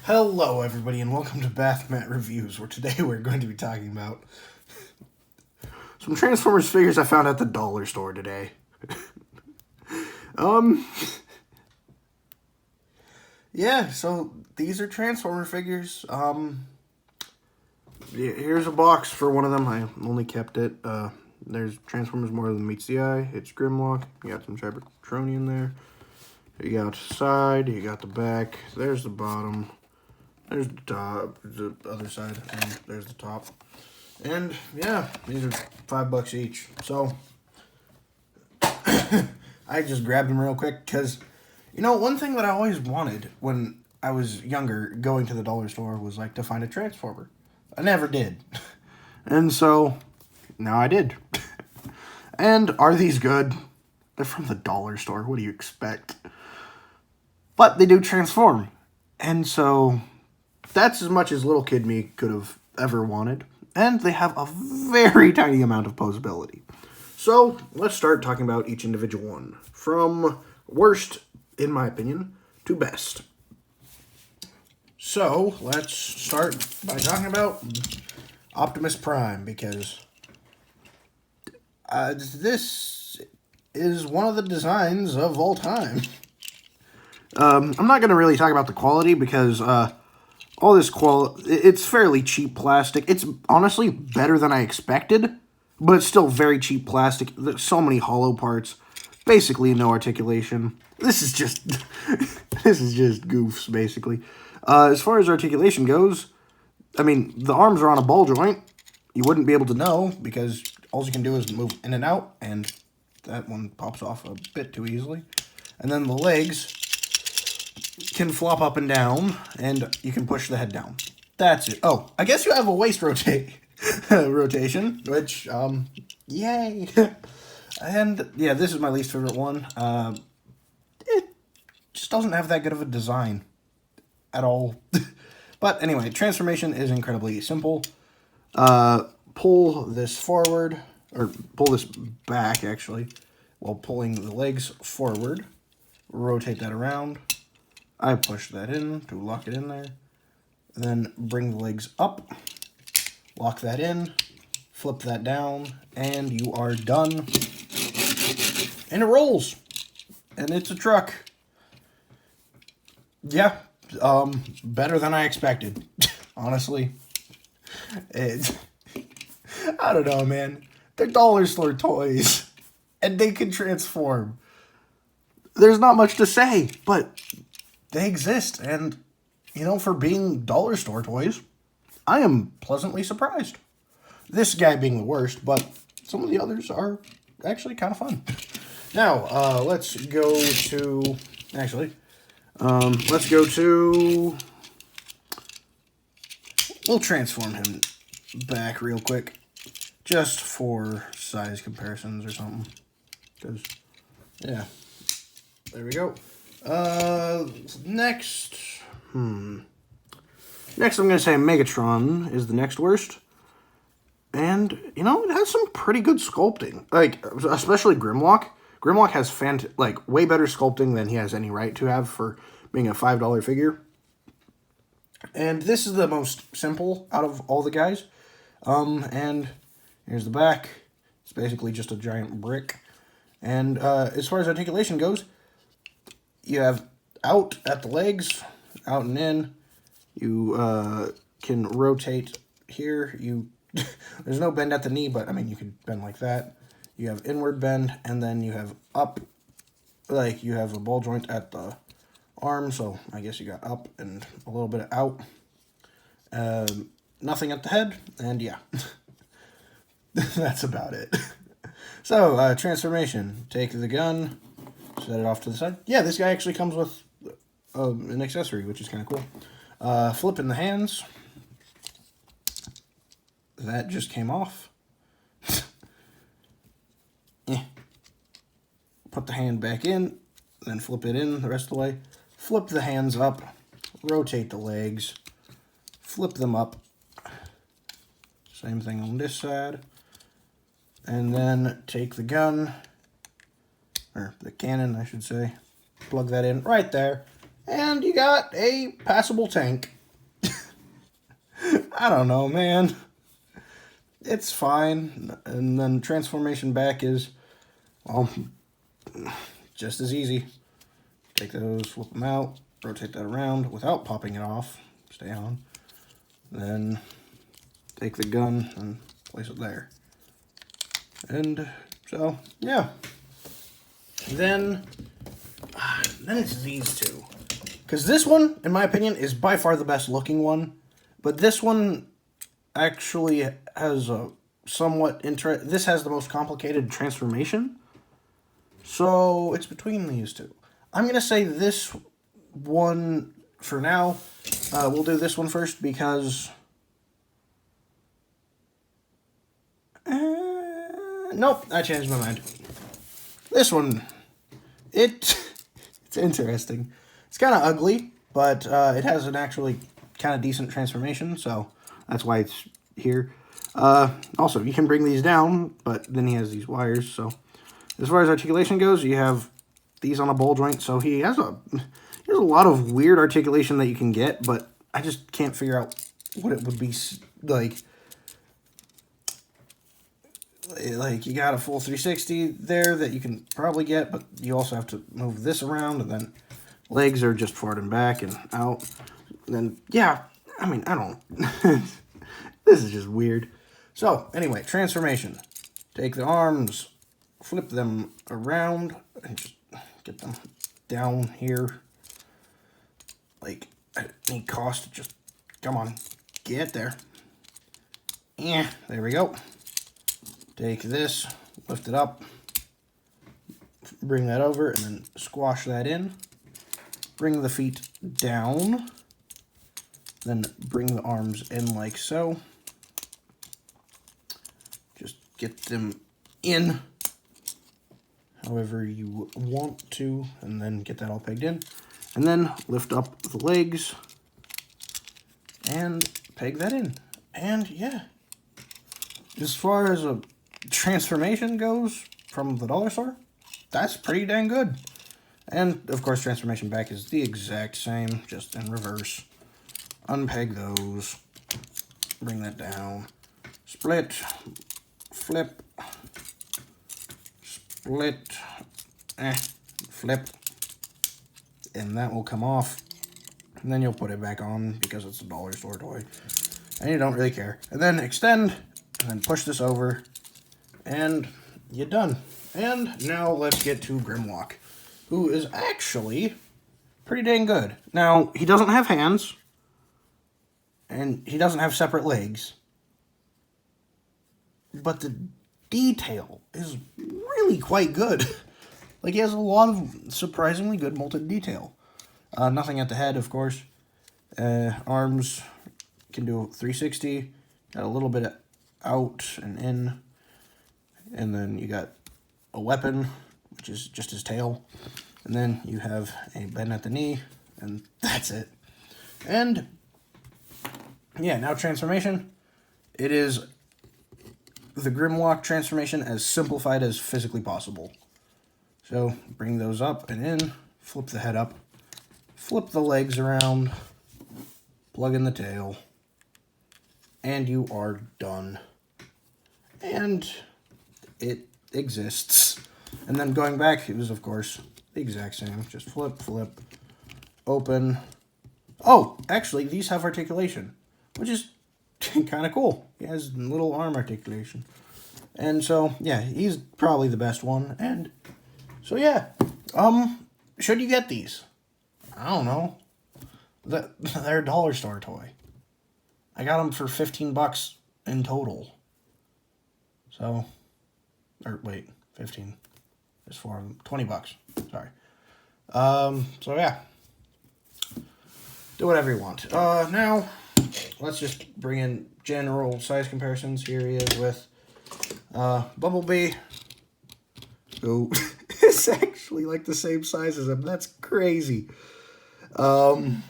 Hello everybody and welcome to Bathmat Reviews, where today we're going to be talking about some Transformers figures I found at the dollar store today. Yeah, so these are Transformer figures. Here's a box for one of them. I only kept it. There's Transformers More Than Meets the Eye. It's Grimlock. You got some Cybertronian in there. You got the side, you got the back. There's the bottom. There's the top, the other side, and there's the top. And yeah, these are $5 each. So I just grabbed them real quick because, you know, one thing that I always wanted when I was younger going to the dollar store was like to find a Transformer. I never did. And so now I did. And are these good? They're from the dollar store. What do you expect? But they do transform. And so that's as much as little kid me could have ever wanted. And they have a very tiny amount of posability. So let's start talking about each individual one. From worst, in my opinion, to best. So let's start by talking about Optimus Prime, because this is one of the designs of all time. I'm not going to really talk about the quality because all this it's fairly cheap plastic. It's honestly better than I expected, but it's still very cheap plastic. There's so many hollow parts, basically no articulation. This is just this is just goofs, basically. As far as articulation goes, I mean, the arms are on a ball joint. You wouldn't be able to know because all you can do is move in and out, and that one pops off a bit too easily. And then the legs can flop up and down, and you can push the head down. That's it. Oh, I guess you have a waist rotation, which, yay. And, yeah, this is my least favorite one. It just doesn't have that good of a design at all. But anyway, transformation is incredibly simple. Pull this forward, or pull this back, actually, while pulling the legs forward. Rotate that around. I push that in to lock it in there. Then bring the legs up. Lock that in. Flip that down. And you are done. And it rolls. And it's a truck. Yeah. Better than I expected. Honestly. I don't know, man. They're dollar store toys. And they can transform. There's not much to say, but they exist, and, you know, for being dollar store toys, I am pleasantly surprised. This guy being the worst, but some of the others are actually kind of fun. Now, let's go to, we'll transform him back real quick, just for size comparisons or something, because, yeah, there we go. Next I'm going to say Megatron is the next worst. And, you know, it has some pretty good sculpting. Like, especially Grimlock. Grimlock has, way better sculpting than he has any right to have for being a $5 figure. And this is the most simple out of all the guys. And here's the back. It's basically just a giant brick. And, as far as articulation goes, you have out at the legs, out and in. You can rotate here. There's no bend at the knee, but I mean you can bend like that. You have inward bend, and then you have up, like you have a ball joint at the arm. So I guess you got up and a little bit of out. Nothing at the head, and yeah, that's about it. So transformation. Take the gun. Set it off to the side. Yeah, this guy actually comes with an accessory, which is kind of cool. Flipping the hands. That just came off. Put the hand back in, then flip it in the rest of the way. Flip the hands up. Rotate the legs. Flip them up. Same thing on this side. And then take the gun, or the cannon, I should say. Plug that in right there. And you got a passable tank. I don't know, man. It's fine. And then transformation back is, well, just as easy. Take those, flip them out, rotate that around without popping it off. Stay on. Then take the gun and place it there. And so, yeah. Then it's these two. Because this one, in my opinion, is by far the best looking one. But this one actually has a somewhat this has the most complicated transformation. So it's between these two. I'm going to say this one for now. We'll do this one first because... nope, I changed my mind. This one, it's interesting. It's kind of ugly, but it has an actually kind of decent transformation, so that's why it's here. Also, you can bring these down, but then he has these wires, so as far as articulation goes, you have these on a ball joint, so he has a lot of weird articulation that you can get, but I just can't figure out what it would be like. Like, you got a full 360 there that you can probably get, but you also have to move this around, and then legs are just forward and back and out. And then, yeah, I mean, I don't... This is just weird. So, anyway, transformation. Take the arms, flip them around, and just get them down here. Like, at any cost, just, come on, get there. Yeah, there we go. Take this, lift it up, bring that over, and then squash that in. Bring the feet down, then bring the arms in like so. Just get them in however you want to, and then get that all pegged in. And then lift up the legs and peg that in. And yeah, as far as a transformation goes from the dollar store, that's pretty dang good. And of course, transformation back is the exact same, just in reverse. Unpeg those, bring that down, split, flip, split, flip, and that will come off. And then you'll put it back on because it's a dollar store toy, and you don't really care. And then extend, and then push this over, and you're done. And now let's get to Grimlock, who is actually pretty dang good. Now, he doesn't have hands, and he doesn't have separate legs, but the detail is really quite good. Like, he has a lot of surprisingly good molded detail. Nothing at the head, of course. Arms can do 360, got a little bit out and in, and then you got a weapon, which is just his tail, and then you have a bend at the knee, and that's it. And yeah, now transformation. It is the Grimlock transformation as simplified as physically possible. So bring those up and in, flip the head up, flip the legs around, plug in the tail, and you are done. And it exists. And then going back, it was, of course, the exact same. Just flip, flip, open. Oh, actually, these have articulation, which is kind of cool. He has little arm articulation. And so, yeah, he's probably the best one. And so, yeah, should you get these? I don't know. They're a dollar store toy. I got them for 15 bucks in total. So, or wait, 15. There's 4 of them. 20 bucks. Sorry. So yeah. Do whatever you want. Now, let's just bring in general size comparisons. Here he is with Bumblebee, who is actually like the same size as him. That's crazy. Then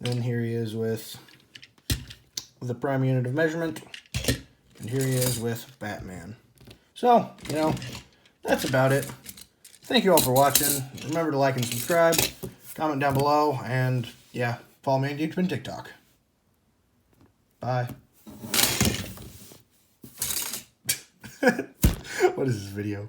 here he is with the Prime unit of measurement. And here he is with Batman. So, you know, that's about it. Thank you all for watching. Remember to like and subscribe. comment down below, and yeah, follow me on YouTube and TikTok. Bye. What is this video?